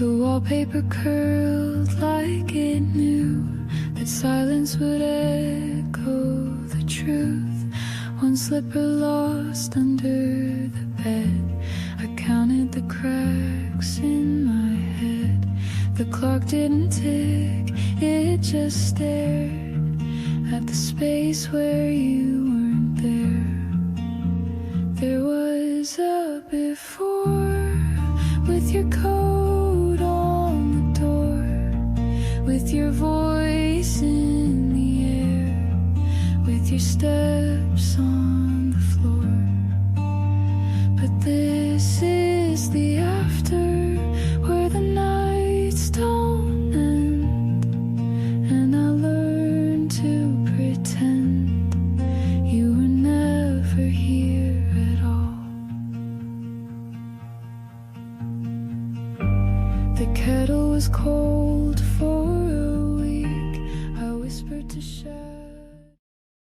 The wallpaper curled like it knew that silence would echo the truth. One slipper lost under the bed. I counted the cracks in my head. The clock didn't tick, it just stared at the space where you weren't there. There was a before, with your coat on the door, with your voice in the air, with your steps on the floor. But this is the after, where the nights don't end, and I learned to pretend you were never here at all. The kettle was cold for a week. I whispered to Shadow.